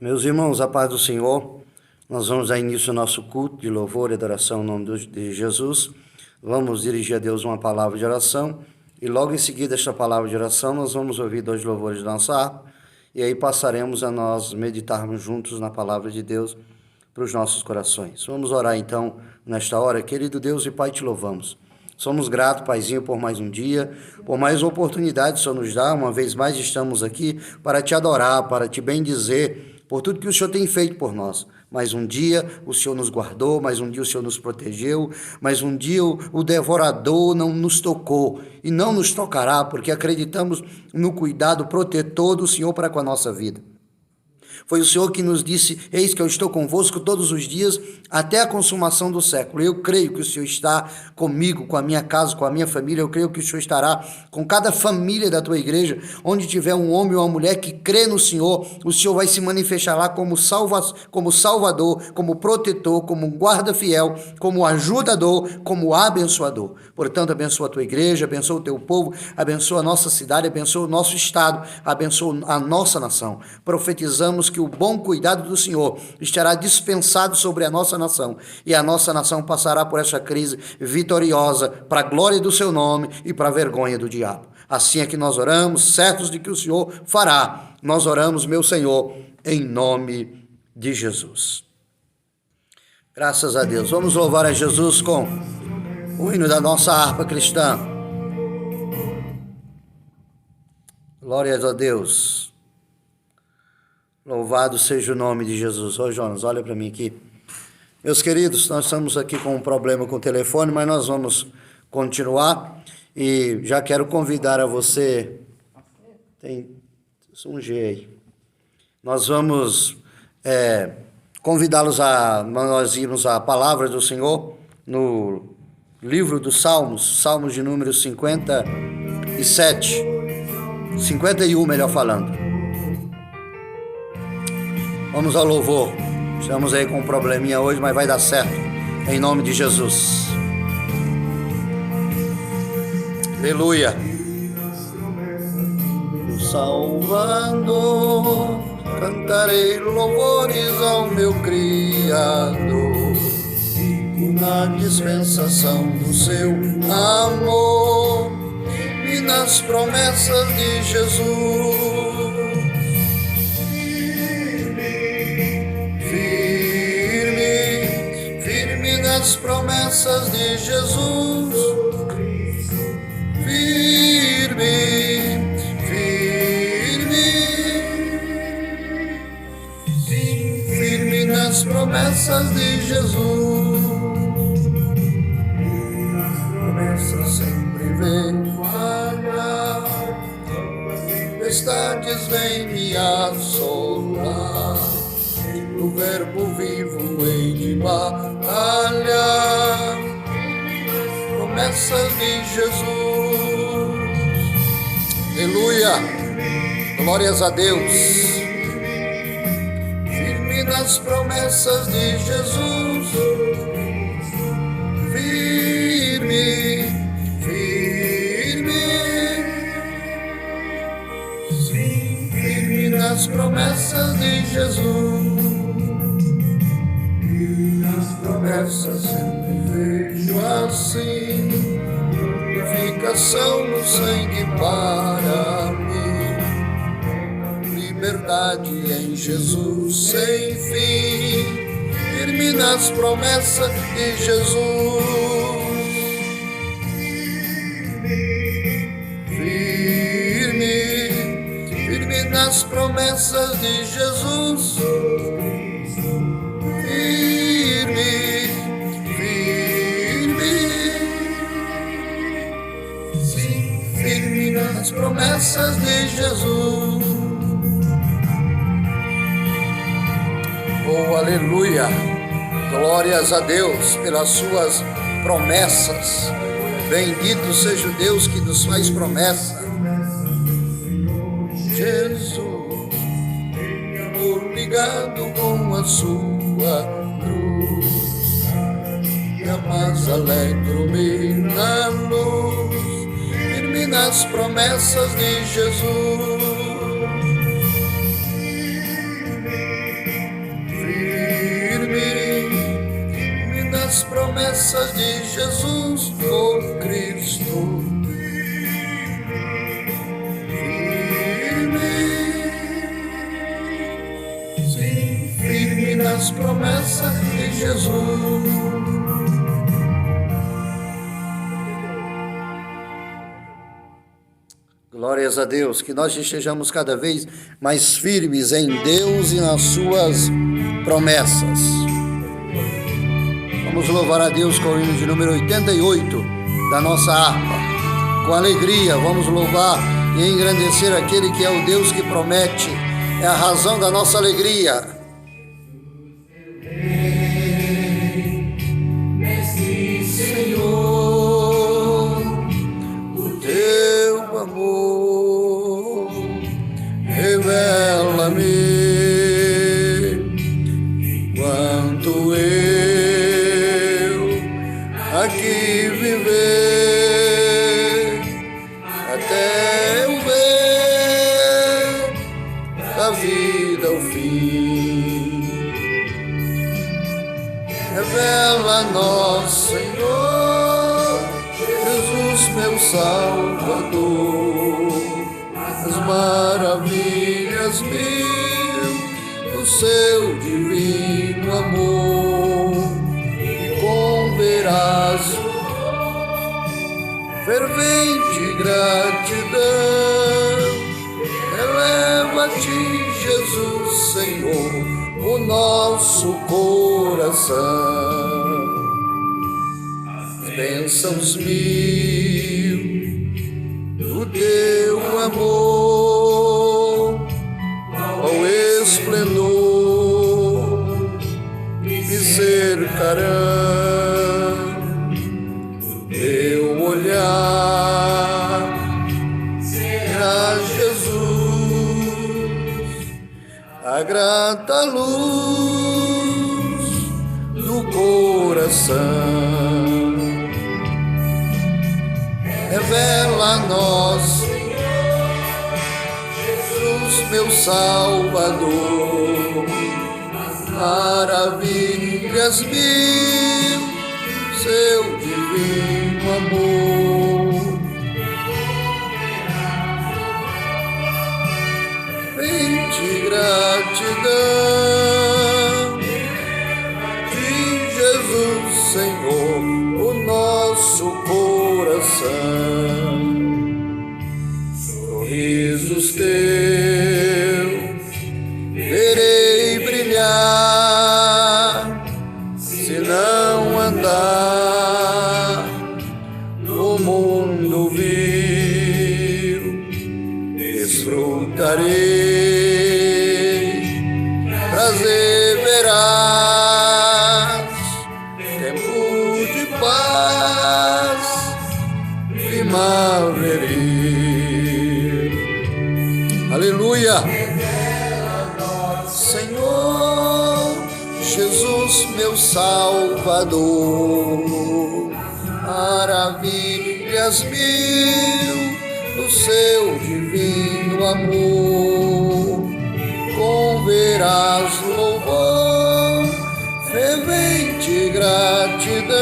Meus irmãos, a paz do Senhor, nós vamos dar início ao nosso culto de louvor e adoração em nome de Jesus. Vamos dirigir a Deus uma palavra de oração e logo em seguida esta palavra de oração nós vamos ouvir 2 louvores de nossa harpa e aí passaremos a nós meditarmos juntos na palavra de Deus para os nossos corações. Vamos orar então nesta hora. Querido Deus e Pai, te louvamos. Somos gratos, Paizinho, por mais um dia, por mais uma oportunidade que o Senhor nos dá. Uma vez mais estamos aqui para te adorar, para te bendizer, por tudo que o Senhor tem feito por nós. Mais um dia o Senhor nos guardou, mais um dia o Senhor nos protegeu, mais um dia o devorador não nos tocou e não nos tocará, porque acreditamos no cuidado protetor do Senhor para com a nossa vida. Foi o Senhor que nos disse, eis que eu estou convosco todos os dias, até a consumação do século. Eu creio que o Senhor está comigo, com a minha casa, com a minha família. Eu creio que o Senhor estará com cada família da tua igreja. Onde tiver um homem ou uma mulher que crê no Senhor, o Senhor vai se manifestar lá como Salvador, como protetor, como guarda fiel, como ajudador, como abençoador. Portanto, abençoa a tua igreja, abençoa o teu povo, abençoa a nossa cidade, abençoa o nosso estado, abençoa a nossa nação. Profetizamos que o bom cuidado do Senhor estará dispensado sobre a nossa nação e a nossa nação passará por essa crise vitoriosa para a glória do seu nome e para a vergonha do diabo. Assim é que nós oramos, certos de que o Senhor fará. Nós oramos, meu Senhor, em nome de Jesus. Graças a Deus. Vamos louvar a Jesus com o hino da nossa harpa cristã. Glórias a Deus. Louvado seja o nome de Jesus. Ô Jonas, olha para mim aqui. Meus queridos, nós estamos aqui com um problema com o telefone, mas nós vamos continuar. E já quero convidar a você. Tem um G aí. Nós vamos convidá-los a nós irmos à palavra do Senhor no livro dos Salmos, Salmos de número 57. 51, melhor falando. Vamos ao louvor. Estamos aí com um probleminha hoje, mas vai dar certo. Em nome de Jesus. Aleluia. Salvador, cantarei louvores ao meu Criador, na dispensação do seu amor e nas promessas de Jesus. Nas promessas de Jesus, firme, nas promessas de Jesus. Nas promessas sempre vem falhar, tempestades vêm me assolar. O verbo vivo hei de batalhar, promessas de Jesus. Aleluia, glórias a Deus. Firme nas promessas de Jesus, firme, nas promessas de Jesus. Promessas sempre vejo assim, purificação no sangue para mim, liberdade em Jesus sem fim, firme nas promessas de Jesus, firme nas promessas de Jesus. As promessas de Jesus. Oh, aleluia! Glórias a Deus pelas suas promessas. Bendito seja o Deus que nos faz promessa. Jesus, amor ligado com a sua cruz, cada dia mais alegro-me na luz, nas promessas de Jesus. promessas de Jesus, o Cristo. Firme nas promessas de Jesus. Glórias a Deus, que nós estejamos cada vez mais firmes em Deus e nas suas promessas. Vamos louvar a Deus com o hino de número 88 da nossa harpa. Com alegria, vamos louvar e engrandecer aquele que é o Deus que promete. É a razão da nossa alegria. Senhor, o teu amor revela-me enquanto eu aqui viver, até eu ver da vida o fim. Revela-nos, Senhor, Jesus meu Salvador, as maravilhas mil do seu divino amor, e converás fervente gratidão. Eleva-te, Jesus, Senhor, o nosso coração. Bênçãos mil do teu amor, ao esplendor me cercarão. Teu olhar será, Jesus, a grata luz do coração. Revela-nos, Jesus meu Salvador, maravilhas mil, seu divino amor. Vem-te gratidão de Jesus, Senhor, o nosso coração. Sorrisos teus verei brilhar, se não andar no mundo vil, desfrutarei, prazer verás, tempo de paz primaveril. Aleluia! Senhor, Jesus meu Salvador, maravilhas mil do seu divino amor, converás louvor, fervente gratidão.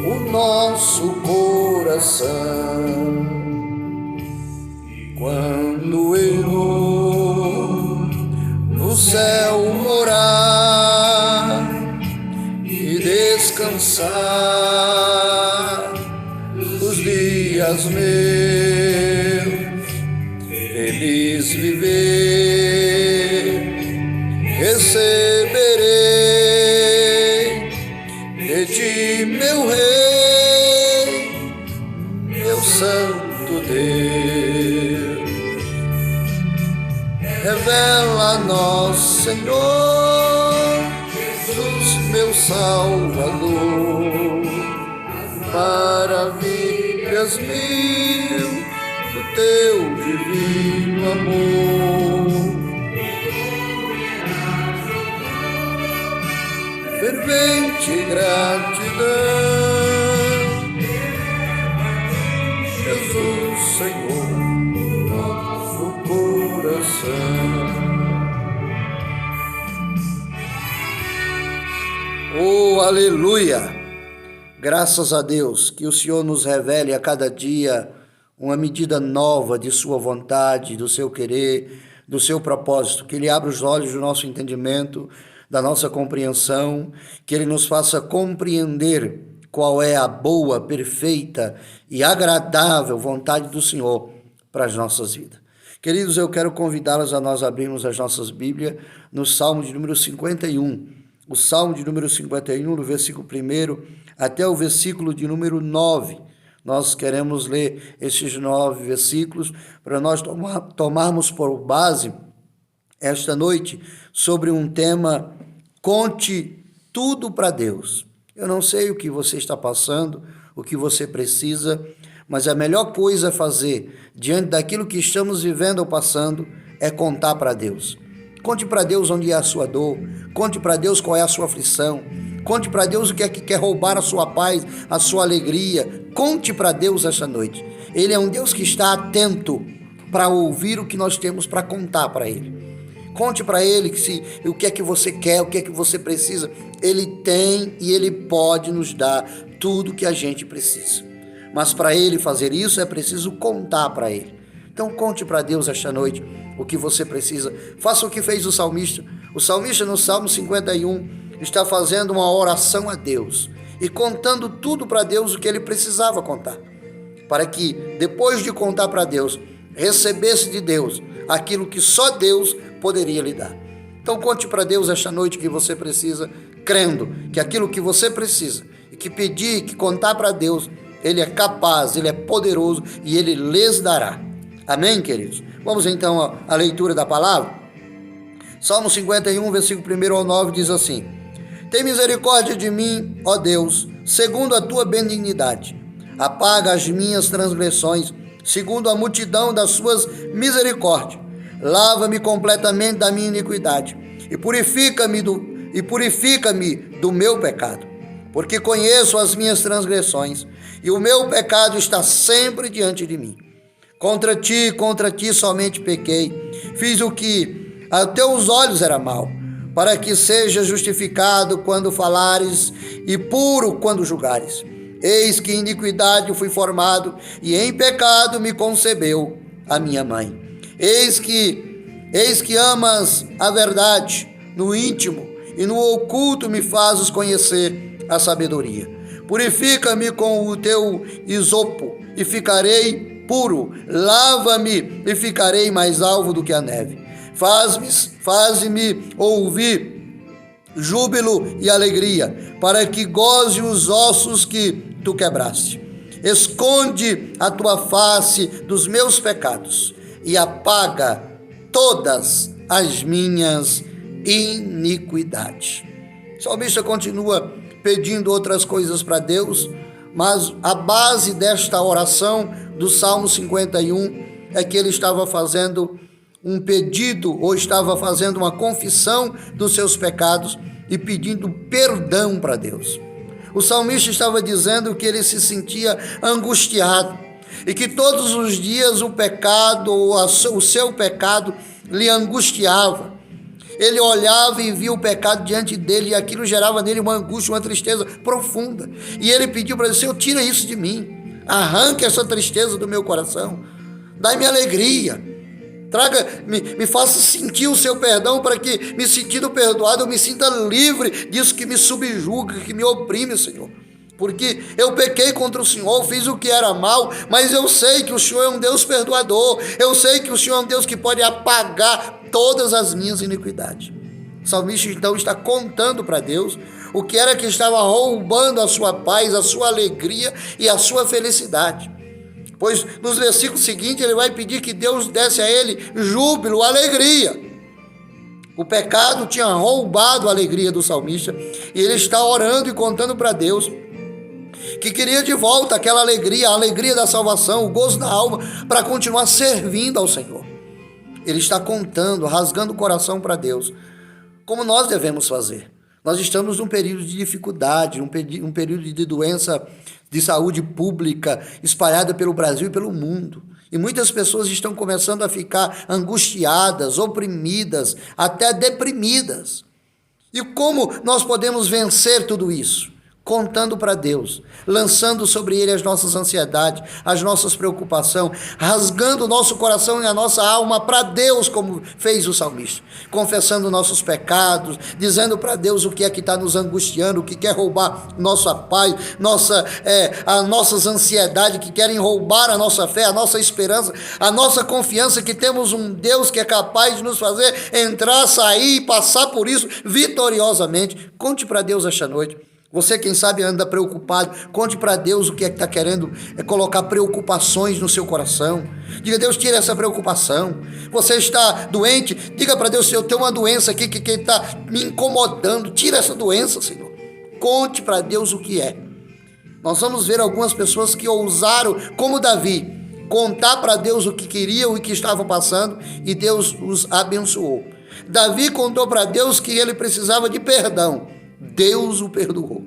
O nosso coração, quando eu no céu morar e descansar os dias meus, feliz viver, receberei de ti, meu Rei, meu Santo Deus. Revela-nos, Senhor, Jesus meu Salvador, maravilhas mil do teu divino amor. Fervente gratidão, Jesus, Senhor, nosso coração. Oh, aleluia! Graças a Deus que o Senhor nos revele a cada dia uma medida nova de sua vontade, do seu querer, do seu propósito, que Ele abra os olhos do nosso entendimento, da nossa compreensão, que Ele nos faça compreender qual é a boa, perfeita e agradável vontade do Senhor para as nossas vidas. Queridos, eu quero convidá-los a nós abrirmos as nossas Bíblias no Salmo de número 51. O Salmo de número 51, no versículo 1 até o versículo de número 9. Nós queremos ler esses 9 versículos para nós tomarmos por base esta noite sobre um tema: conte tudo para Deus. Eu não sei o que você está passando, o que você precisa, mas a melhor coisa a fazer diante daquilo que estamos vivendo ou passando é contar para Deus. Conte para Deus onde é a sua dor, conte para Deus qual é a sua aflição, conte para Deus o que é que quer roubar a sua paz, a sua alegria. Conte para Deus esta noite. Ele é um Deus que está atento para ouvir o que nós temos para contar para Ele. Conte para Ele o que é que você quer, o que é que você precisa. Ele tem e Ele pode nos dar tudo que a gente precisa. Mas para Ele fazer isso é preciso contar para Ele. Então conte para Deus esta noite o que você precisa. Faça o que fez o salmista. O salmista no Salmo 51 está fazendo uma oração a Deus e contando tudo para Deus o que ele precisava contar, para que depois de contar para Deus, recebesse de Deus aquilo que só Deus poderia lhe dar. Então conte para Deus esta noite o que você precisa, crendo que aquilo que você precisa e que pedir, que contar para Deus, Ele é capaz, Ele é poderoso e Ele lhes dará. Amém, queridos? Vamos então à leitura da palavra. Salmo 51, versículo 1 ao 9 diz assim: tem misericórdia de mim, ó Deus, segundo a tua benignidade. Apaga as minhas transgressões, segundo a multidão das suas misericórdias. Lava-me completamente da minha iniquidade e purifica-me do meu pecado, porque conheço as minhas transgressões e o meu pecado está sempre diante de mim. Contra ti somente pequei, fiz o que a teus olhos era mal, para que seja justificado quando falares e puro quando julgares. Eis que em iniquidade fui formado e em pecado me concebeu a minha mãe. Eis que amas a verdade no íntimo e no oculto me fazes conhecer a sabedoria. Purifica-me com o teu isopo e ficarei puro. Lava-me e ficarei mais alvo do que a neve. Faze-me ouvir júbilo e alegria, para que goze os ossos que tu quebraste. Esconde a tua face dos meus pecados e apaga todas as minhas iniquidades. O salmista continua pedindo outras coisas para Deus, mas a base desta oração do Salmo 51 é que ele estava fazendo um pedido ou estava fazendo uma confissão dos seus pecados e pedindo perdão para Deus. O salmista estava dizendo que ele se sentia angustiado e que todos os dias o pecado, o seu pecado, lhe angustiava. Ele olhava e via o pecado diante dele e aquilo gerava nele uma angústia, uma tristeza profunda. E ele pediu para Deus: Senhor, tira isso de mim, arranque essa tristeza do meu coração, dai-me alegria, me faça sentir o seu perdão, para que, me sentindo perdoado, eu me sinta livre disso que me subjuga, que me oprime, Senhor. Porque eu pequei contra o Senhor, fiz o que era mal, mas eu sei que o Senhor é um Deus perdoador, eu sei que o Senhor é um Deus que pode apagar todas as minhas iniquidades. O salmista então está contando para Deus o que era que estava roubando a sua paz, a sua alegria e a sua felicidade. Pois nos versículos seguintes ele vai pedir que Deus desse a ele júbilo, alegria. O pecado tinha roubado a alegria do salmista e ele está orando e contando para Deus que queria de volta aquela alegria, a alegria da salvação, o gozo da alma, para continuar servindo ao Senhor. Ele está contando, rasgando o coração para Deus, como nós devemos fazer. Nós estamos num período de dificuldade, um período de doença de saúde pública espalhada pelo Brasil e pelo mundo. E muitas pessoas estão começando a ficar angustiadas, oprimidas, até deprimidas. E como nós podemos vencer tudo isso? Contando para Deus, lançando sobre Ele as nossas ansiedades, as nossas preocupações, rasgando o nosso coração e a nossa alma para Deus, como fez o salmista, confessando nossos pecados, dizendo para Deus o que é que está nos angustiando, o que quer roubar nossa paz, as nossas ansiedades, que querem roubar a nossa fé, a nossa esperança, a nossa confiança que temos um Deus que é capaz de nos fazer entrar, sair e passar por isso vitoriosamente. Conte para Deus esta noite. Você, quem sabe, anda preocupado, conte para Deus o que é que está querendo colocar preocupações no seu coração. Diga: Deus, tira essa preocupação. Você está doente, diga para Deus: eu tenho uma doença aqui que está me incomodando, tira essa doença, Senhor. Conte para Deus o que é. Nós vamos ver algumas pessoas que ousaram, como Davi, contar para Deus o que queriam e o que estavam passando, e Deus os abençoou. Davi contou para Deus que ele precisava de perdão. Deus o perdoou.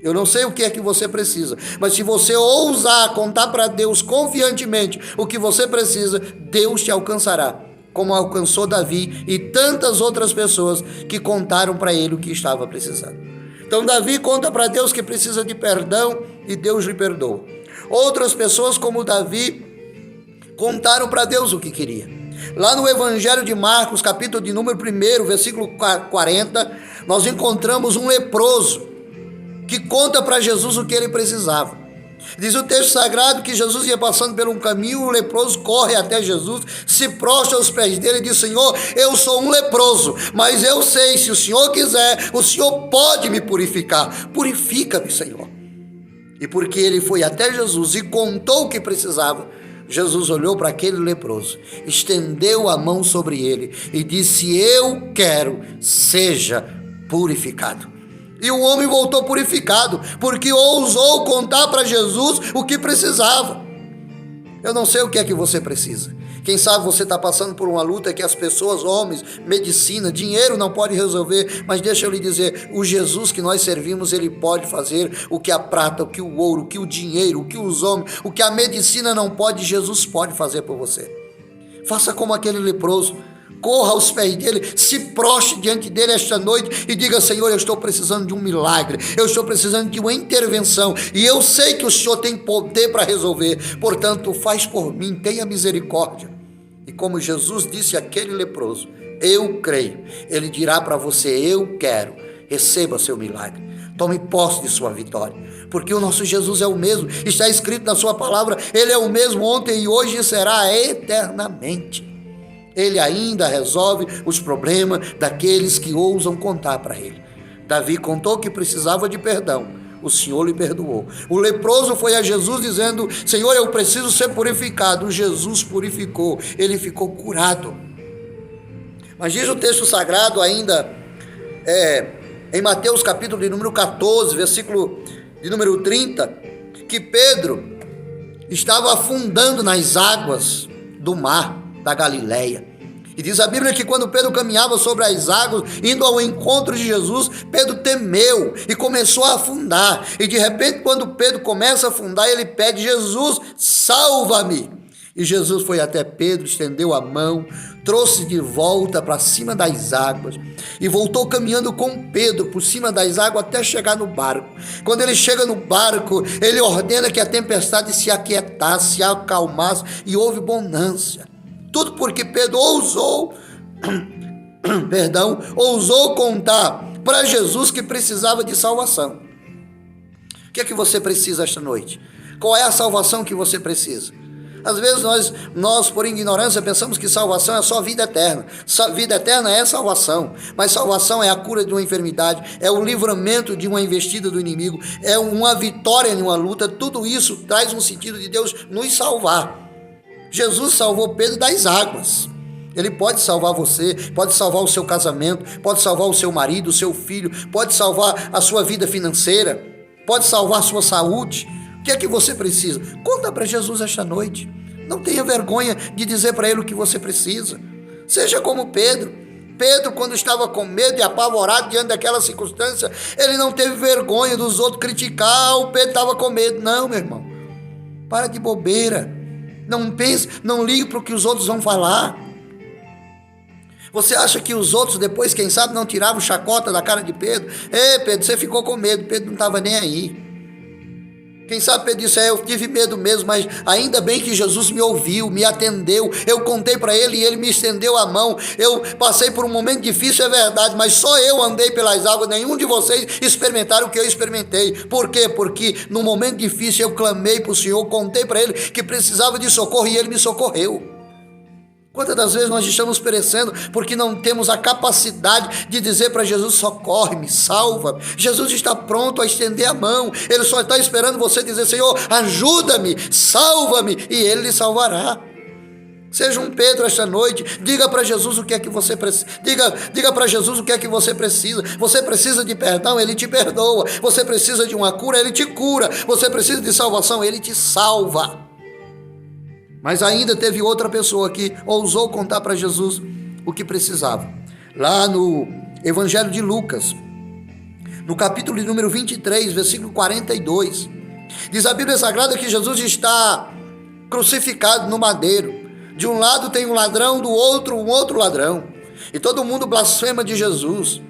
Eu não sei o que é que você precisa, mas se você ousar contar para Deus confiantemente o que você precisa, Deus te alcançará, como alcançou Davi e tantas outras pessoas que contaram para ele o que estava precisando. Então Davi conta para Deus que precisa de perdão e Deus lhe perdoa. Outras pessoas, como Davi, contaram para Deus o que queria. Lá no Evangelho de Marcos, capítulo de número 1, versículo 40, nós encontramos um leproso que conta para Jesus o que ele precisava. Diz o texto sagrado que Jesus ia passando por um caminho, o leproso corre até Jesus, se prostra aos pés dele e diz: Senhor, eu sou um leproso, mas eu sei, se o Senhor quiser, o Senhor pode me purificar. Purifica-me, Senhor. E porque ele foi até Jesus e contou o que precisava, Jesus olhou para aquele leproso, estendeu a mão sobre ele e disse: eu quero, seja purificado. E o homem voltou purificado, porque ousou contar para Jesus o que precisava. Eu não sei o que é que você precisa. Quem sabe você está passando por uma luta que as pessoas, homens, medicina, dinheiro não pode resolver, mas deixa eu lhe dizer, o Jesus que nós servimos, ele pode fazer o que a prata, o que o ouro, o que o dinheiro, o que os homens, o que a medicina não pode, Jesus pode fazer por você. Faça como aquele leproso, corra aos pés dele, se prostre diante dele esta noite e diga: Senhor, eu estou precisando de um milagre, eu estou precisando de uma intervenção, e eu sei que o Senhor tem poder para resolver, portanto, faz por mim, tenha misericórdia. E como Jesus disse àquele leproso: eu creio, ele dirá para você: eu quero, receba seu milagre, tome posse de sua vitória, porque o nosso Jesus é o mesmo, está escrito na sua palavra, ele é o mesmo ontem e hoje e será eternamente. Ele ainda resolve os problemas daqueles que ousam contar para ele. Davi contou que precisava de perdão, o Senhor lhe perdoou. O leproso foi a Jesus dizendo: Senhor, eu preciso ser purificado. Jesus purificou, ele ficou curado. Mas diz o texto sagrado ainda, em Mateus capítulo de número 14, versículo de número 30, que Pedro estava afundando nas águas do mar da Galileia. E diz a Bíblia que quando Pedro caminhava sobre as águas, indo ao encontro de Jesus, Pedro temeu e começou a afundar. E de repente, quando Pedro começa a afundar, ele pede: Jesus, salva-me. E Jesus foi até Pedro, estendeu a mão, trouxe de volta para cima das águas e voltou caminhando com Pedro por cima das águas até chegar no barco. Quando ele chega no barco, ele ordena que a tempestade se aquietasse, se acalmasse, e houve bonança. Tudo porque Pedro ousou contar para Jesus que precisava de salvação. O que é que você precisa esta noite? Qual é a salvação que você precisa? Às vezes nós, por ignorância, pensamos que salvação é só vida eterna. Vida eterna é salvação, mas salvação é a cura de uma enfermidade, é o livramento de uma investida do inimigo, é uma vitória em uma luta. Tudo isso traz um sentido de Deus nos salvar. Jesus salvou Pedro das águas. Ele pode salvar você, pode salvar o seu casamento, pode salvar o seu marido, o seu filho, pode salvar a sua vida financeira, pode salvar a sua saúde. O que é que você precisa? Conta para Jesus esta noite. Não tenha vergonha de dizer para ele o que você precisa. Seja como Pedro. Pedro, quando estava com medo e apavorado diante daquela circunstância, ele não teve vergonha dos outros criticar: o Pedro estava com medo. Não, meu irmão. Para de bobeira. Não pense, não ligue para o que os outros vão falar. Você acha que os outros depois, quem sabe, não tiravam chacota da cara de Pedro? Ei, Pedro, você ficou com medo. Pedro não estava nem aí. Quem sabe Pedro disse, eu tive medo mesmo, mas ainda bem que Jesus me ouviu, me atendeu. Eu contei para ele e ele me estendeu a mão. Eu passei por um momento difícil, é verdade, mas só eu andei pelas águas. Nenhum de vocês experimentaram o que eu experimentei. Por quê? Porque no momento difícil eu clamei para o Senhor, contei para ele que precisava de socorro e ele me socorreu. Quantas das vezes nós estamos perecendo porque não temos a capacidade de dizer para Jesus, socorre-me, salva-me. Jesus está pronto a estender a mão, ele só está esperando você dizer, Senhor, ajuda-me, salva-me, e ele lhe salvará. Seja um Pedro esta noite, diga para Jesus o que é que você precisa, diga para Jesus o que é que você precisa. Você precisa de perdão, ele te perdoa. Você precisa de uma cura, ele te cura. Você precisa de salvação, ele te salva. Mas ainda teve outra pessoa que ousou contar para Jesus o que precisava. Lá no Evangelho de Lucas, no capítulo de número 23, versículo 42, diz a Bíblia Sagrada que Jesus está crucificado no madeiro. De um lado tem um ladrão, do outro um outro ladrão. E todo mundo blasfema de Jesus.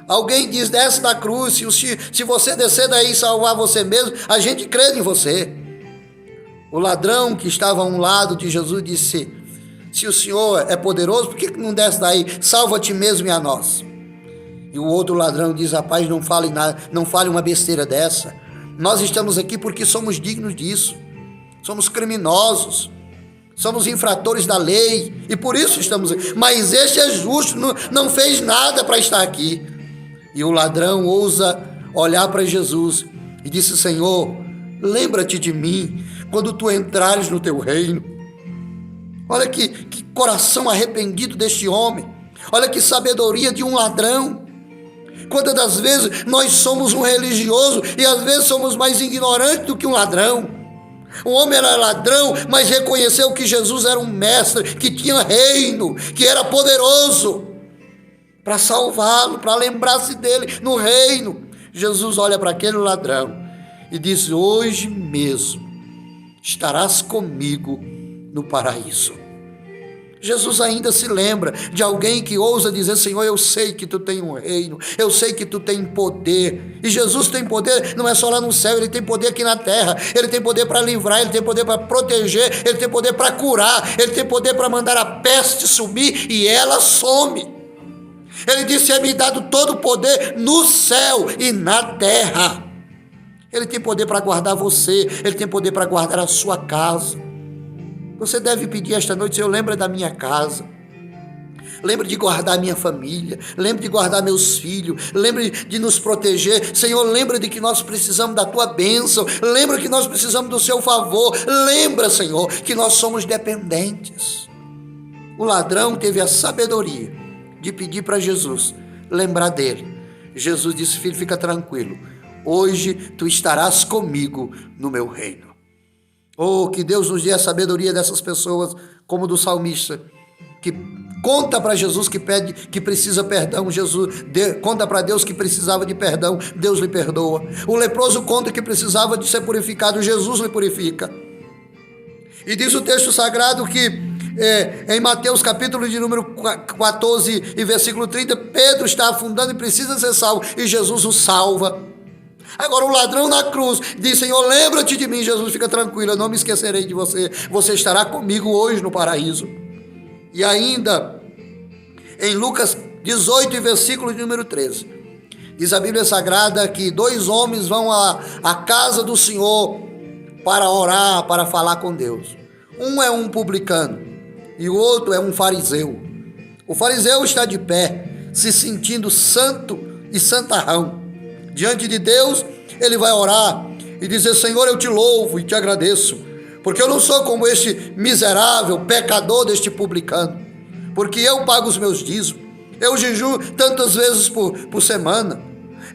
Alguém diz, desce da cruz, se você descer daí e salvar você mesmo, a gente crê em você. O ladrão que estava a um lado de Jesus disse, se o Senhor é poderoso, por que não desce daí? Salva a ti mesmo e a nós. E o outro ladrão diz, rapaz, não fale nada, não fale uma besteira dessa. Nós estamos aqui porque somos dignos disso. Somos criminosos. Somos infratores da lei. E por isso estamos aqui. Mas este é justo, não fez nada para estar aqui. E o ladrão ousa olhar para Jesus e disse, Senhor, lembra-te de mim quando tu entrares no teu reino. Olha que coração arrependido deste homem. Olha que sabedoria de um ladrão. Quantas das vezes nós somos um religioso e às vezes somos mais ignorantes do que um ladrão. O homem era ladrão, mas reconheceu que Jesus era um mestre, que tinha reino, que era poderoso para salvá-lo, para lembrar-se dele no reino. Jesus olha para aquele ladrão e diz, hoje mesmo estarás comigo no paraíso. Jesus ainda se lembra de alguém que ousa dizer, Senhor, eu sei que tu tem um reino, eu sei que tu tem poder. E Jesus tem poder, não é só lá no céu, ele tem poder aqui na terra. Ele tem poder para livrar, ele tem poder para proteger, ele tem poder para curar, ele tem poder para mandar a peste sumir e ela some. Ele disse, é me dado todo o poder no céu e na terra. Ele tem poder para guardar você, ele tem poder para guardar a sua casa. Você deve pedir esta noite, Senhor, lembra da minha casa. Lembra de guardar a minha família, lembra de guardar meus filhos, lembra de nos proteger. Senhor, lembra de que nós precisamos da tua bênção, lembra que nós precisamos do seu favor. Lembra, Senhor, que nós somos dependentes. O ladrão teve a sabedoria de pedir para Jesus lembrar dele. Jesus disse, filho, fica tranquilo. Hoje tu estarás comigo no meu reino. Oh, que Deus nos dê a sabedoria dessas pessoas, como do salmista, que conta para Jesus que pede, que precisa perdão. Conta para Deus que precisava de perdão, Deus lhe perdoa. O leproso conta que precisava de ser purificado, Jesus lhe purifica. E diz o texto sagrado que em Mateus capítulo de número 14 e versículo 30, Pedro está afundando e precisa ser salvo, e Jesus o salva. Agora o ladrão na cruz diz, Senhor, lembra-te de mim. Jesus, fica tranquilo, eu não me esquecerei de você. Você estará comigo hoje no paraíso. E ainda em Lucas 18 e versículo de número 13, diz a Bíblia Sagrada que 2 homens vão à casa do Senhor para orar, para falar com Deus. Um é um publicano e o outro é um fariseu. O fariseu está de pé, se sentindo santo e santarrão. Diante de Deus, ele vai orar e dizer, Senhor, eu te louvo e te agradeço, porque eu não sou como este miserável pecador deste publicano, porque eu pago os meus dízimos, eu jejuo tantas vezes por semana,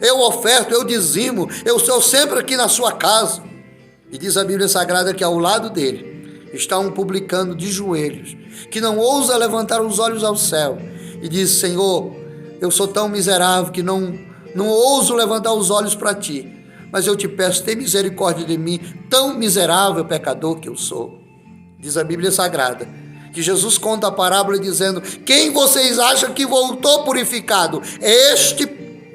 eu oferto, eu dizimo, eu estou sempre aqui na sua casa. E diz a Bíblia Sagrada que ao lado dele está um publicano de joelhos, que não ousa levantar os olhos ao céu, e diz, Senhor, eu sou tão miserável que não ouso levantar os olhos para ti, mas eu te peço, tem misericórdia de mim, tão miserável pecador que eu sou. Diz a Bíblia Sagrada que Jesus conta a parábola dizendo: quem vocês acham que voltou purificado? Este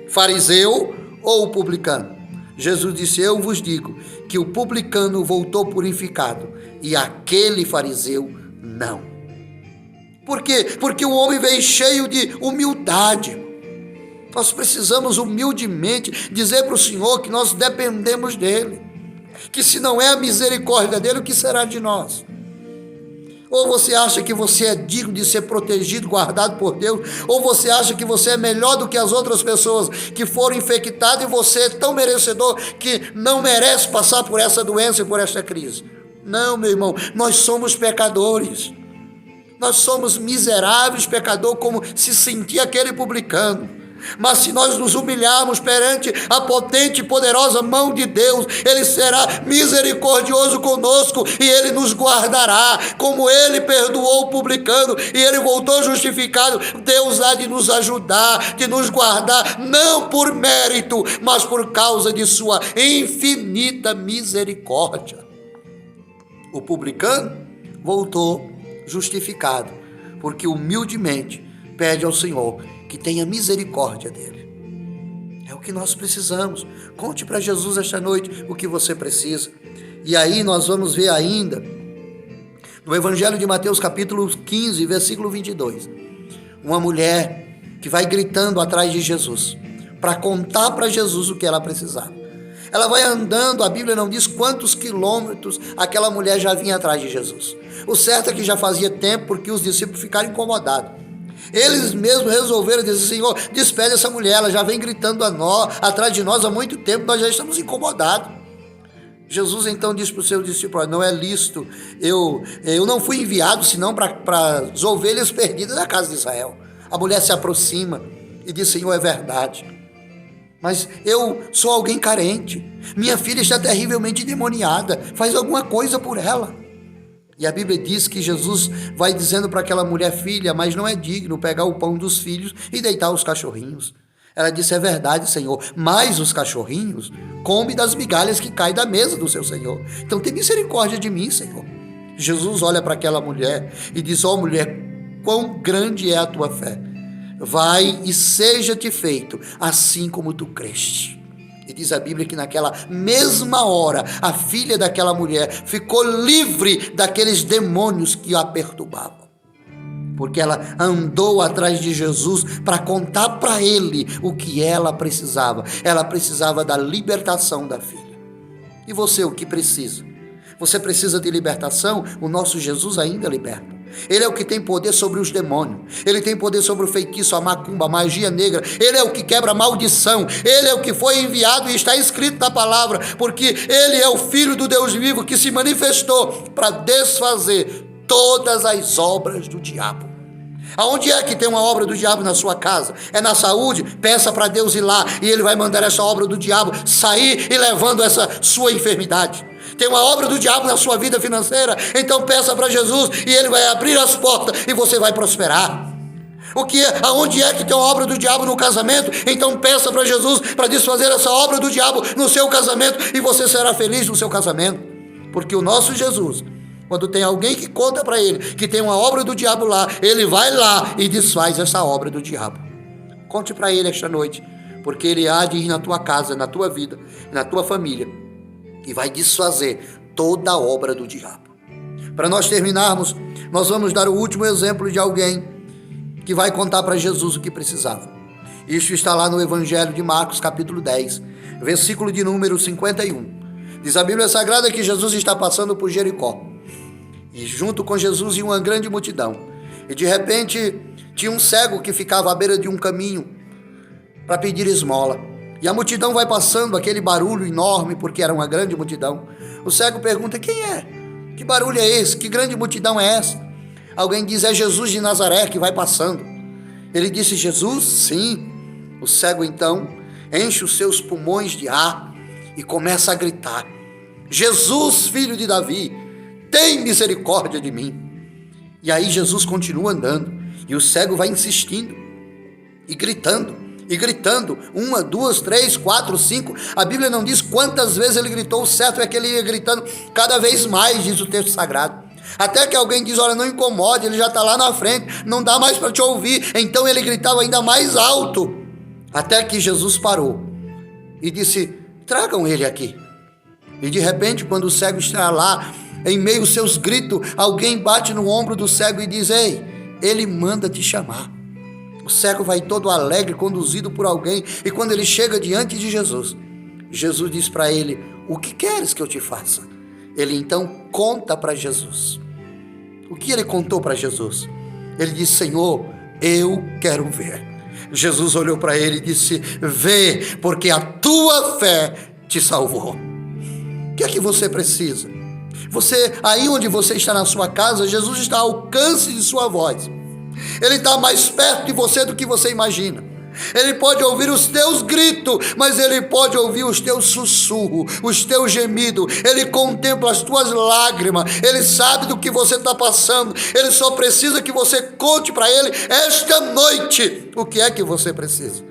fariseu ou o publicano? Jesus disse: eu vos digo que o publicano voltou purificado e aquele fariseu não. Por quê? Porque o homem veio cheio de humildade. Nós precisamos humildemente dizer para o Senhor que nós dependemos dele, que se não é a misericórdia dele, o que será de nós? Ou você acha que você é digno de ser protegido, guardado por Deus, ou você acha que você é melhor do que as outras pessoas que foram infectadas e você é tão merecedor que não merece passar por essa doença e por essa crise. Não, meu irmão, nós somos pecadores, nós somos miseráveis pecadores, como se sentia aquele publicano. Mas se nós nos humilharmos perante a potente e poderosa mão de Deus, Ele será misericordioso conosco e Ele nos guardará, como Ele perdoou o publicano e Ele voltou justificado. Deus há de nos ajudar, de nos guardar, não por mérito, mas por causa de sua infinita misericórdia. O publicano voltou justificado, porque humildemente pede ao Senhor que tenha misericórdia dele. É o que nós precisamos. Conte para Jesus esta noite o que você precisa. E aí nós vamos ver ainda no Evangelho de Mateus capítulo 15, versículo 22, uma mulher que vai gritando atrás de Jesus para contar para Jesus o que ela precisava. Ela vai andando, a Bíblia não diz quantos quilômetros aquela mulher já vinha atrás de Jesus. O certo é que já fazia tempo, porque os discípulos ficaram incomodados. Eles mesmos resolveram dizer: Senhor, despede essa mulher, ela já vem gritando atrás de nós há muito tempo, nós já estamos incomodados. Jesus então disse para os seus discípulos: não é lícito, eu não fui enviado senão para as ovelhas perdidas da casa de Israel. A mulher se aproxima e diz: Senhor, é verdade, mas eu sou alguém carente, minha filha está terrivelmente endemoniada, faz alguma coisa por ela. E a Bíblia diz que Jesus vai dizendo para aquela mulher: filha, mas não é digno pegar o pão dos filhos e deitar os cachorrinhos. Ela disse: é verdade, Senhor, mas os cachorrinhos comem das migalhas que caem da mesa do seu Senhor. Então tem misericórdia de mim, Senhor. Jesus olha para aquela mulher e diz: ó mulher, quão grande é a tua fé. Vai e seja-te feito assim como tu creste. E diz a Bíblia que naquela mesma hora, a filha daquela mulher ficou livre daqueles demônios que a perturbavam. Porque ela andou atrás de Jesus para contar para ele o que ela precisava. Ela precisava da libertação da filha. E você, o que precisa? Você precisa de libertação? O nosso Jesus ainda liberta. Ele é o que tem poder sobre os demônios, ele tem poder sobre o feitiço, a macumba, a magia negra, ele é o que quebra a maldição, ele é o que foi enviado e está escrito na palavra, porque ele é o Filho do Deus vivo que se manifestou para desfazer todas as obras do diabo. Aonde é que tem uma obra do diabo na sua casa? É na saúde? Peça para Deus ir lá e ele vai mandar essa obra do diabo sair e levando essa sua enfermidade. Tem uma obra do diabo na sua vida financeira? Então peça para Jesus e ele vai abrir as portas e você vai prosperar. Aonde é que tem uma obra do diabo no casamento? Então peça para Jesus para desfazer essa obra do diabo no seu casamento e você será feliz no seu casamento. Porque o nosso Jesus, quando tem alguém que conta para ele que tem uma obra do diabo lá, ele vai lá e desfaz essa obra do diabo. Conte para ele esta noite, porque ele há de ir na tua casa, na tua vida, na tua família, e vai desfazer toda a obra do diabo. Para nós terminarmos, nós vamos dar o último exemplo de alguém que vai contar para Jesus o que precisava. Isso está lá no Evangelho de Marcos, capítulo 10, versículo de número 51. Diz a Bíblia Sagrada que Jesus está passando por Jericó. E junto com Jesus ia uma grande multidão. E de repente tinha um cego que ficava à beira de um caminho para pedir esmola. E a multidão vai passando, aquele barulho enorme, porque era uma grande multidão. O cego pergunta: quem é? Que barulho é esse? Que grande multidão é essa? Alguém diz: é Jesus de Nazaré que vai passando. Ele disse: Jesus? Sim. O cego então enche os seus pulmões de ar e começa a gritar: Jesus, filho de Davi, tem misericórdia de mim. E aí Jesus continua andando e o cego vai insistindo e gritando. 1, 2, 3, 4, 5, a Bíblia não diz quantas vezes ele gritou, o certo é que ele ia gritando cada vez mais, diz o texto sagrado. Até que alguém diz, olha, não incomode, ele já está lá na frente, não dá mais para te ouvir. Então ele gritava ainda mais alto, até que Jesus parou e disse, tragam ele aqui. E de repente, quando o cego está lá, em meio aos seus gritos, alguém bate no ombro do cego e diz, ei, ele manda te chamar. O cego vai todo alegre, conduzido por alguém, e quando ele chega diante de Jesus, Jesus diz para ele, o que queres que eu te faça? Ele então conta para Jesus. O que ele contou para Jesus? Ele disse, Senhor, eu quero ver. Jesus olhou para ele e disse, vê, porque a tua fé te salvou. O que é que você precisa? Você, aí onde você está na sua casa, Jesus está ao alcance de sua voz. Ele está mais perto de você do que você imagina. Ele pode ouvir os teus gritos, mas ele pode ouvir os teus sussurros, os teus gemidos. Ele contempla as tuas lágrimas. Ele sabe do que você está passando. Ele só precisa que você conte para ele esta noite o que é que você precisa.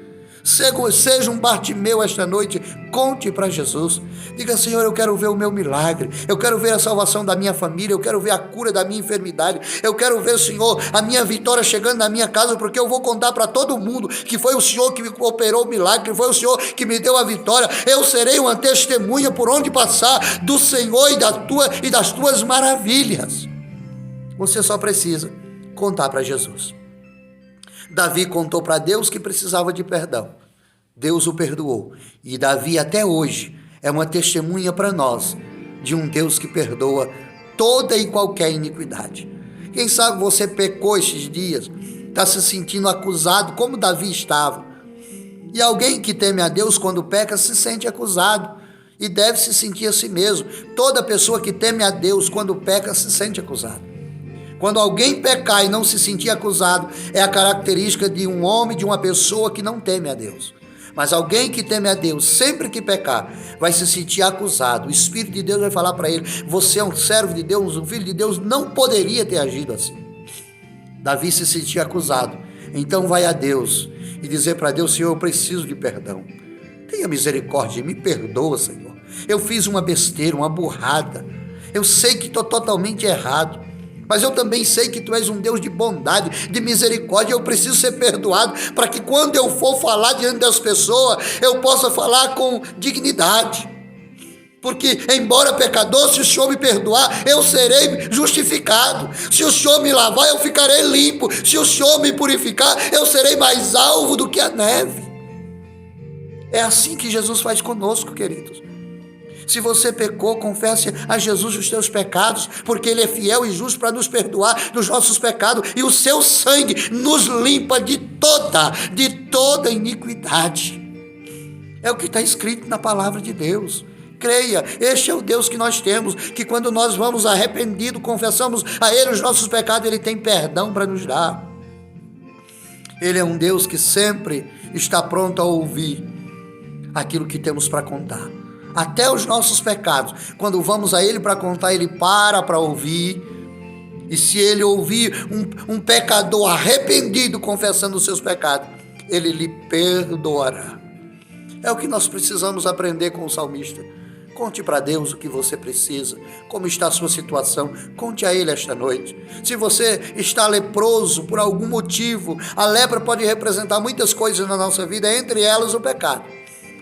Seja um Bartimeu esta noite, conte para Jesus. Diga, Senhor, eu quero ver o meu milagre, eu quero ver a salvação da minha família, eu quero ver a cura da minha enfermidade, eu quero ver, Senhor, a minha vitória chegando na minha casa, porque eu vou contar para todo mundo que foi o Senhor que me operou o milagre, que foi o Senhor que me deu a vitória. Eu serei uma testemunha por onde passar do Senhor e das tuas maravilhas. Você só precisa contar para Jesus. Davi contou para Deus que precisava de perdão. Deus o perdoou. E Davi até hoje é uma testemunha para nós de um Deus que perdoa toda e qualquer iniquidade. Quem sabe você pecou estes dias, está se sentindo acusado como Davi estava. E alguém que teme a Deus quando peca se sente acusado e deve se sentir assim mesmo. Toda pessoa que teme a Deus quando peca se sente acusado. Quando alguém pecar e não se sentir acusado, é a característica de um homem, de uma pessoa que não teme a Deus. Mas alguém que teme a Deus, sempre que pecar, vai se sentir acusado. O Espírito de Deus vai falar para ele, você é um servo de Deus, um filho de Deus, não poderia ter agido assim. Davi se sentia acusado. Então vai a Deus e dizer para Deus, Senhor, eu preciso de perdão. Tenha misericórdia, me perdoa, Senhor. Eu fiz uma besteira, uma burrada. Eu sei que estou totalmente errado. Mas eu também sei que tu és um Deus de bondade, de misericórdia. Eu preciso ser perdoado para que quando eu for falar diante das pessoas, eu possa falar com dignidade. Porque embora pecador, se o Senhor me perdoar, eu serei justificado. Se o Senhor me lavar, eu ficarei limpo. Se o Senhor me purificar, eu serei mais alvo do que a neve. É assim que Jesus faz conosco, queridos. Se você pecou, confesse a Jesus os teus pecados, porque Ele é fiel e justo para nos perdoar dos nossos pecados, e o seu sangue nos limpa de toda iniquidade. É o que está escrito na palavra de Deus. Creia, este é o Deus que nós temos, que quando nós vamos arrependidos, confessamos a Ele os nossos pecados, Ele tem perdão para nos dar. Ele é um Deus que sempre está pronto a ouvir aquilo que temos para contar. Até os nossos pecados, quando vamos a Ele para contar, Ele para ouvir. E se Ele ouvir um pecador arrependido confessando os seus pecados, Ele lhe perdoará. É o que nós precisamos aprender com o salmista. Conte para Deus o que você precisa, como está a sua situação, conte a Ele esta noite. Se você está leproso por algum motivo, a lepra pode representar muitas coisas na nossa vida, entre elas o pecado.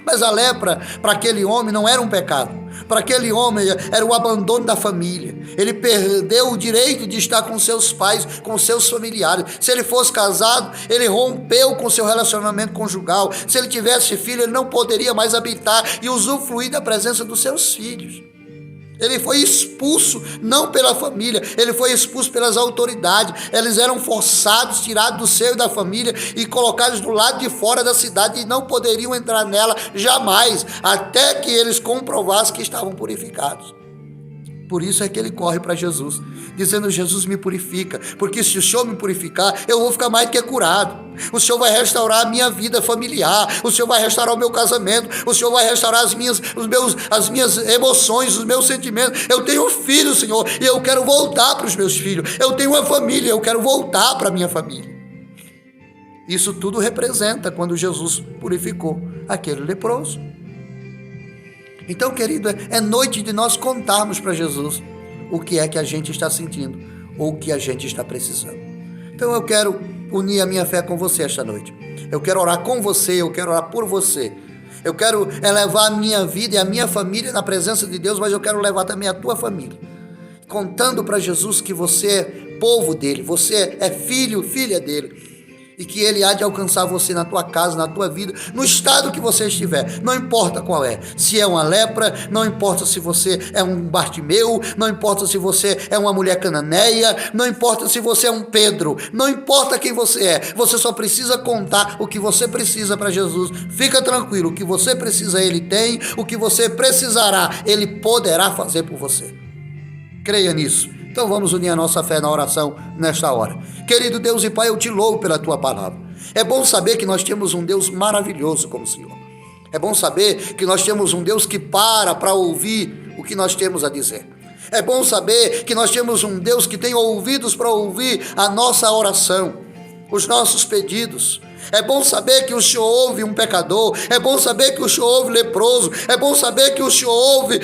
Mas a lepra, para aquele homem, não era um pecado. Para aquele homem, era o abandono da família. Ele perdeu o direito de estar com seus pais, com seus familiares. Se ele fosse casado, ele rompeu com seu relacionamento conjugal. Se ele tivesse filho, ele não poderia mais habitar e usufruir da presença dos seus filhos. Ele foi expulso, não pela família, ele foi expulso pelas autoridades. Eles eram forçados, tirados do seio da família e colocados do lado de fora da cidade e não poderiam entrar nela jamais, até que eles comprovassem que estavam purificados. Por isso é que ele corre para Jesus, dizendo, Jesus me purifica, porque se o Senhor me purificar, eu vou ficar mais que curado. O Senhor vai restaurar a minha vida familiar, o Senhor vai restaurar o meu casamento, o Senhor vai restaurar as minhas emoções, os meus sentimentos. Eu tenho filhos, Senhor, e eu quero voltar para os meus filhos. Eu tenho uma família, eu quero voltar para a minha família. Isso tudo representa quando Jesus purificou aquele leproso. Então, querido, é noite de nós contarmos para Jesus o que é que a gente está sentindo ou o que a gente está precisando. Então eu quero unir a minha fé com você esta noite. Eu quero orar com você, eu quero orar por você. Eu quero elevar a minha vida e a minha família na presença de Deus, mas eu quero levar também a tua família, contando para Jesus que você é povo dele, você é filho, filha dele, e que ele há de alcançar você na tua casa, na tua vida, no estado que você estiver, não importa qual é, se é uma lepra, não importa se você é um Bartimeu, não importa se você é uma mulher cananeia, não importa se você é um Pedro, não importa quem você é, você só precisa contar o que você precisa para Jesus. Fica tranquilo, o que você precisa ele tem, o que você precisará ele poderá fazer por você. Creia nisso. Então vamos unir a nossa fé na oração nesta hora. Querido Deus e Pai, eu te louvo pela tua palavra. É bom saber que nós temos um Deus maravilhoso como o Senhor. É bom saber que nós temos um Deus que para ouvir o que nós temos a dizer. É bom saber que nós temos um Deus que tem ouvidos para ouvir a nossa oração, os nossos pedidos. É bom saber que o Senhor ouve um pecador, é bom saber que o Senhor ouve leproso, é bom saber que o Senhor ouve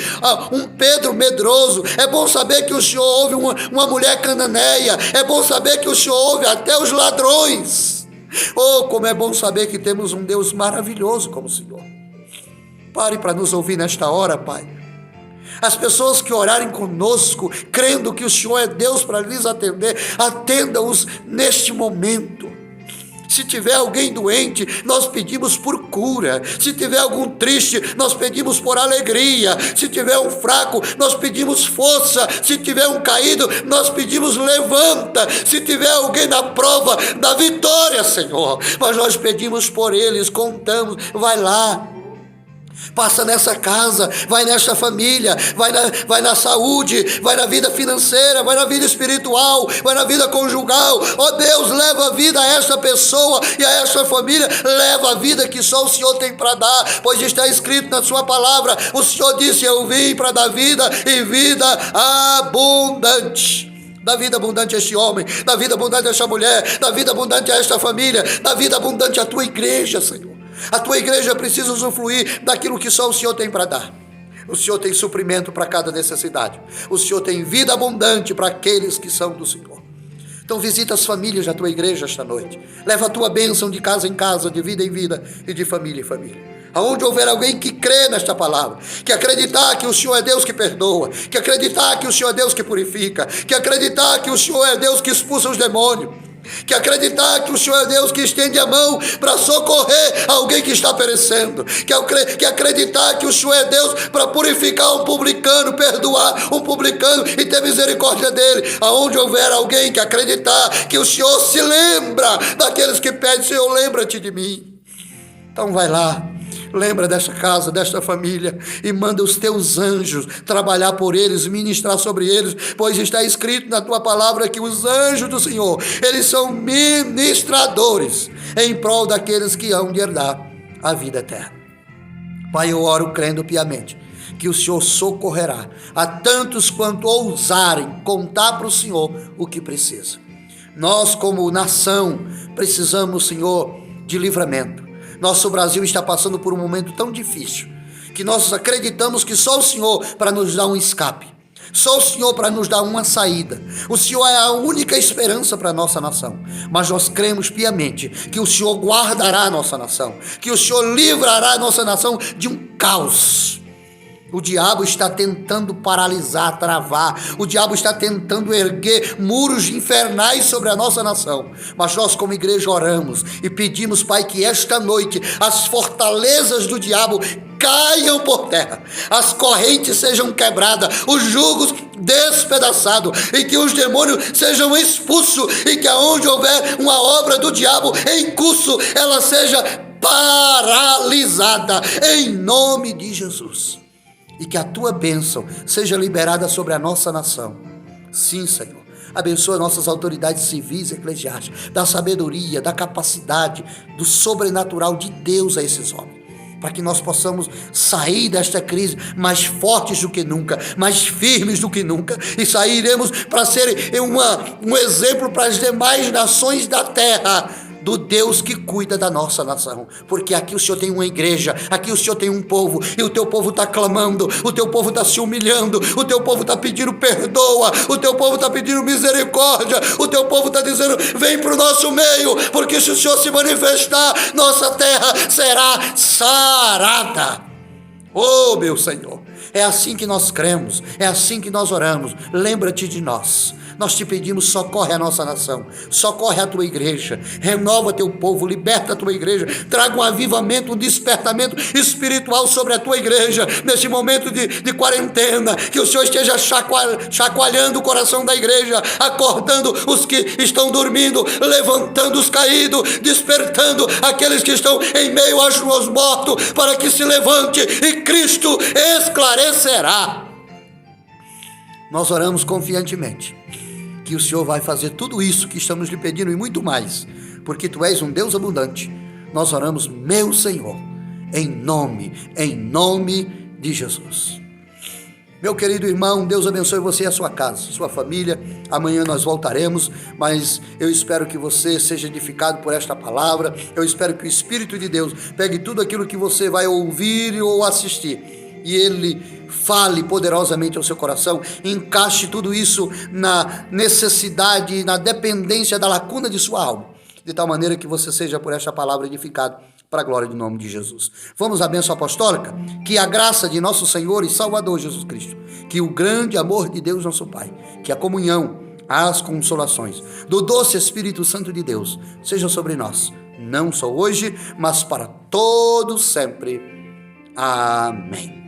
um Pedro medroso, é bom saber que o Senhor ouve uma mulher cananeia, é bom saber que o Senhor ouve até os ladrões. Oh, como é bom saber que temos um Deus maravilhoso como o Senhor. Pare para nos ouvir nesta hora, Pai. As pessoas que orarem conosco, crendo que o Senhor é Deus para lhes atender, atenda-os neste momento. Se tiver alguém doente, nós pedimos por cura. Se tiver algum triste, nós pedimos por alegria. Se tiver um fraco, nós pedimos força. Se tiver um caído, nós pedimos levanta. Se tiver alguém na prova, da vitória, Senhor. Mas nós pedimos por eles, contamos, vai lá. Passa nessa casa, vai nesta família, vai na saúde, vai na vida financeira, vai na vida espiritual, vai na vida conjugal. Oh Deus, leva a vida a esta pessoa e a esta família, leva a vida que só o Senhor tem para dar, pois está escrito na sua palavra, o Senhor disse, eu vim para dar vida e vida abundante. Dá vida abundante a este homem, dá vida abundante a esta mulher, dá vida abundante a esta família, dá vida abundante à tua igreja, Senhor. A tua igreja precisa usufruir daquilo que só o Senhor tem para dar. O Senhor tem suprimento para cada necessidade. O Senhor tem vida abundante para aqueles que são do Senhor. Então visita as famílias da tua igreja esta noite. Leva a tua bênção de casa em casa, de vida em vida e de família em família. Aonde houver alguém que crê nesta palavra, que acreditar que o Senhor é Deus que perdoa, que acreditar que o Senhor é Deus que purifica, que acreditar que o Senhor é Deus que expulsa os demônios, que acreditar que o Senhor é Deus que estende a mão para socorrer alguém que está perecendo, que acreditar que o Senhor é Deus para purificar um publicano, perdoar um publicano e ter misericórdia dele. Aonde houver alguém que acreditar que o Senhor se lembra daqueles que pedem, Senhor, lembra-te de mim. Então vai lá, lembra desta casa, desta família e manda os teus anjos trabalhar por eles, ministrar sobre eles, pois está escrito na tua palavra que os anjos do Senhor, eles são ministradores em prol daqueles que hão de herdar a vida eterna. Pai, eu oro crendo piamente que o Senhor socorrerá a tantos quanto ousarem contar para o Senhor o que precisa. Nós como nação precisamos, Senhor, de livramento. Nosso Brasil está passando por um momento tão difícil que nós acreditamos que só o Senhor para nos dar um escape, só o Senhor para nos dar uma saída. O Senhor é a única esperança para a nossa nação, mas nós cremos piamente que o Senhor guardará a nossa nação, que o Senhor livrará a nossa nação de um caos. O diabo está tentando paralisar, travar. O diabo está tentando erguer muros infernais sobre a nossa nação. Mas nós como igreja oramos e pedimos, Pai, que esta noite as fortalezas do diabo caiam por terra, as correntes sejam quebradas, os jugos despedaçados e que os demônios sejam expulsos e que aonde houver uma obra do diabo em curso, ela seja paralisada em nome de Jesus. E que a tua bênção seja liberada sobre a nossa nação. Sim, Senhor. Abençoa nossas autoridades civis e eclesiásticas. Dá sabedoria, dá capacidade do sobrenatural de Deus a esses homens. Para que nós possamos sair desta crise mais fortes do que nunca, mais firmes do que nunca. E sairemos para ser um exemplo para as demais nações da terra. do Deus que cuida da nossa nação, porque aqui o Senhor tem uma igreja, aqui o Senhor tem um povo, e o teu povo está clamando, o teu povo está se humilhando, o teu povo está pedindo perdoa, o teu povo está pedindo misericórdia, o teu povo está dizendo, vem para o nosso meio, porque se o Senhor se manifestar, nossa terra será sarada. Oh, meu Senhor, é assim que nós cremos, é assim que nós oramos. Lembra-te de nós. Nós te pedimos, socorre a nossa nação, socorre a tua igreja, renova teu povo, liberta a tua igreja, traga um avivamento, um despertamento espiritual sobre a tua igreja, nesse momento de quarentena, que o Senhor esteja chacoalhando o coração da igreja, acordando os que estão dormindo, levantando os caídos, despertando aqueles que estão em meio aos mortos, para que se levante e Cristo esclarecerá. Nós oramos confiantemente que o Senhor vai fazer tudo isso que estamos lhe pedindo e muito mais, porque tu és um Deus abundante. Nós oramos, meu Senhor, em nome de Jesus. Meu querido irmão, Deus abençoe você e a sua casa, sua família. Amanhã nós voltaremos, mas eu espero que você seja edificado por esta palavra. Eu espero que o Espírito de Deus pegue tudo aquilo que você vai ouvir ou assistir e Ele fale poderosamente ao seu coração, encaixe tudo isso na necessidade, na dependência da lacuna de sua alma, de tal maneira que você seja por esta palavra edificado para a glória do nome de Jesus. Vamos à bênção apostólica? Que a graça de nosso Senhor e Salvador Jesus Cristo, que o grande amor de Deus nosso Pai, que a comunhão, as consolações do doce Espírito Santo de Deus seja sobre nós, não só hoje, mas para todos sempre. Amém.